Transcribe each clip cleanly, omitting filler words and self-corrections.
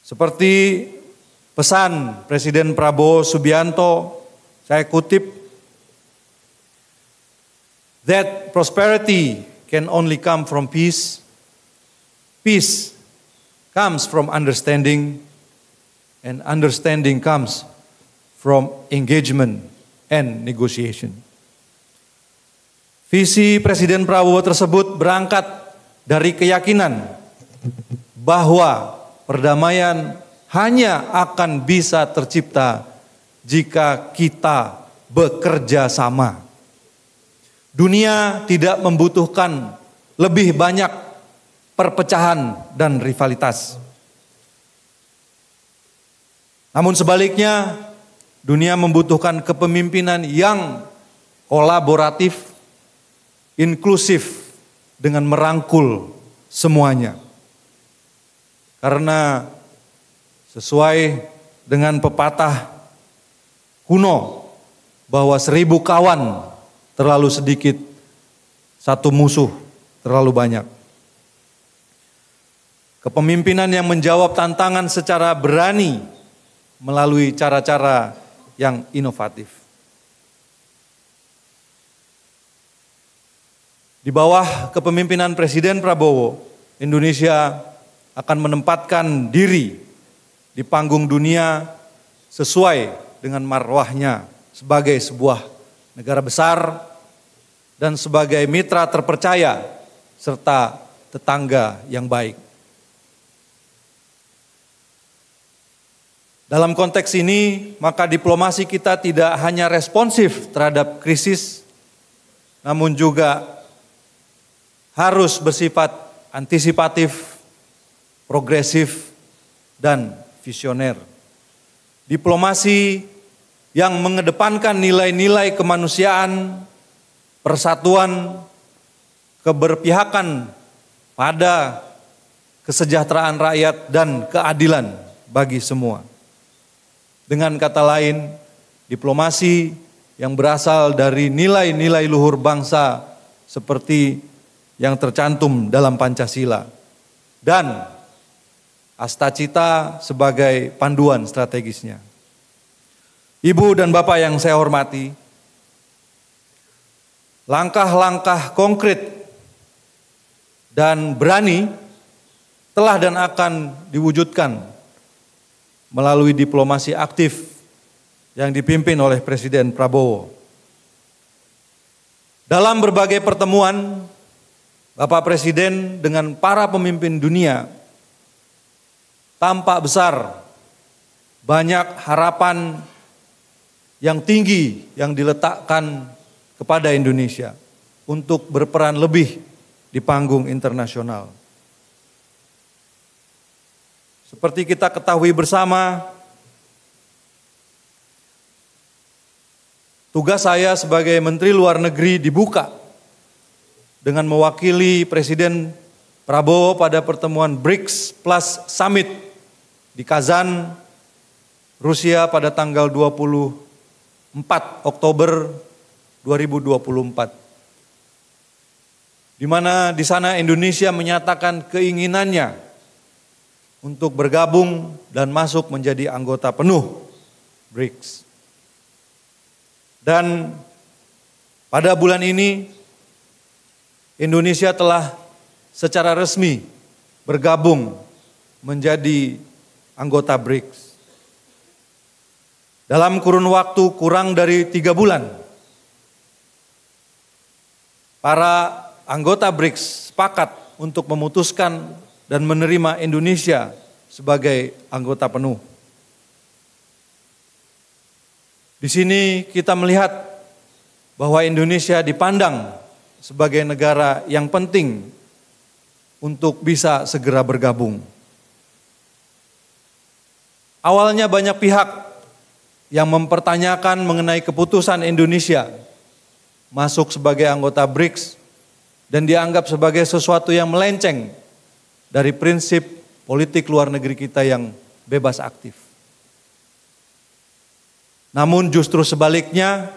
Seperti pesan Presiden Prabowo Subianto, saya kutip, that prosperity can only come from peace. Peace comes from understanding, and understanding comes from engagement and negotiation. Visi Presiden Prabowo tersebut berangkat dari keyakinan bahwa perdamaian hanya akan bisa tercipta jika kita bekerja sama. Dunia tidak membutuhkan lebih banyak perpecahan dan rivalitas. Namun sebaliknya, dunia membutuhkan kepemimpinan yang kolaboratif, inklusif, dengan merangkul semuanya. Karena sesuai dengan pepatah kuno bahwa 1000 kawan terlalu sedikit, 1 musuh terlalu banyak. Kepemimpinan yang menjawab tantangan secara berani melalui cara-cara yang inovatif. Di bawah kepemimpinan Presiden Prabowo, Indonesia akan menempatkan diri di panggung dunia sesuai dengan marwahnya sebagai sebuah negara besar dan sebagai mitra terpercaya serta tetangga yang baik. Dalam konteks ini, maka diplomasi kita tidak hanya responsif terhadap krisis, namun juga harus bersifat antisipatif, progresif, dan visioner. Diplomasi yang mengedepankan nilai-nilai kemanusiaan, persatuan, keberpihakan pada kesejahteraan rakyat dan keadilan bagi semua. Dengan kata lain, diplomasi yang berasal dari nilai-nilai luhur bangsa seperti yang tercantum dalam Pancasila dan Astacita sebagai panduan strategisnya. Ibu dan Bapak yang saya hormati, langkah-langkah konkret dan berani telah dan akan diwujudkan melalui diplomasi aktif yang dipimpin oleh Presiden Prabowo. Dalam berbagai pertemuan, Bapak Presiden dengan para pemimpin dunia tampak besar banyak harapan yang tinggi yang diletakkan kepada Indonesia untuk berperan lebih di panggung internasional. Seperti kita ketahui bersama, tugas saya sebagai Menteri Luar Negeri dibuka dengan mewakili Presiden Prabowo pada pertemuan BRICS Plus Summit di Kazan, Rusia pada tanggal 24 Oktober 2024. Di mana di sana Indonesia menyatakan keinginannya untuk bergabung dan masuk menjadi anggota penuh BRICS. Dan pada bulan ini Indonesia telah secara resmi bergabung menjadi anggota BRICS. Dalam kurun waktu kurang dari 3 bulan, para anggota BRICS sepakat untuk memutuskan dan menerima Indonesia sebagai anggota penuh. Di sini kita melihat bahwa Indonesia dipandang sebagai negara yang penting untuk bisa segera bergabung. Awalnya banyak pihak yang mempertanyakan mengenai keputusan Indonesia masuk sebagai anggota BRICS dan dianggap sebagai sesuatu yang melenceng dari prinsip politik luar negeri kita yang bebas aktif. Namun justru sebaliknya,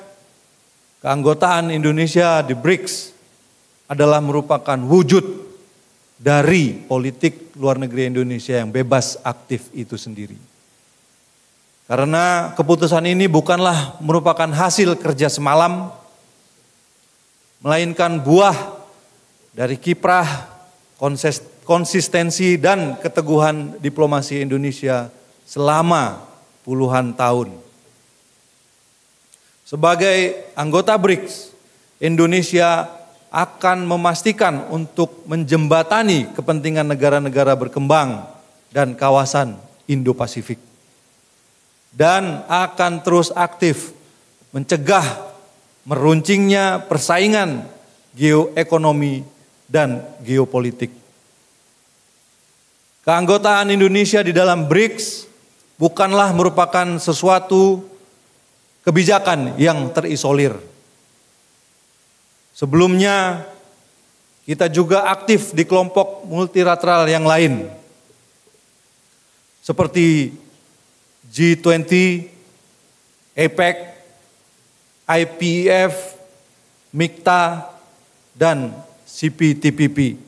keanggotaan Indonesia di BRICS adalah merupakan wujud dari politik luar negeri Indonesia yang bebas aktif itu sendiri. Karena keputusan ini bukanlah merupakan hasil kerja semalam, melainkan buah dari kiprah, konsistensi dan keteguhan diplomasi Indonesia selama puluhan tahun. Sebagai anggota BRICS, Indonesia akan memastikan untuk menjembatani kepentingan negara-negara berkembang dan kawasan Indo-Pasifik. Dan akan terus aktif mencegah meruncingnya persaingan geoekonomi dan geopolitik. Keanggotaan Indonesia di dalam BRICS bukanlah merupakan sesuatu kebijakan yang terisolir. Sebelumnya kita juga aktif di kelompok multilateral yang lain, seperti G20, APEC, IPEF, MIKTA, dan CPTPP.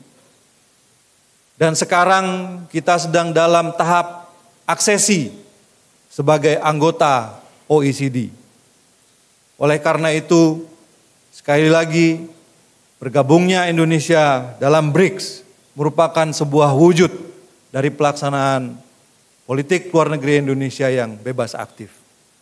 Dan sekarang kita sedang dalam tahap aksesi sebagai anggota OECD. Oleh karena itu, sekali lagi bergabungnya Indonesia dalam BRICS merupakan sebuah wujud dari pelaksanaan politik luar negeri Indonesia yang bebas aktif.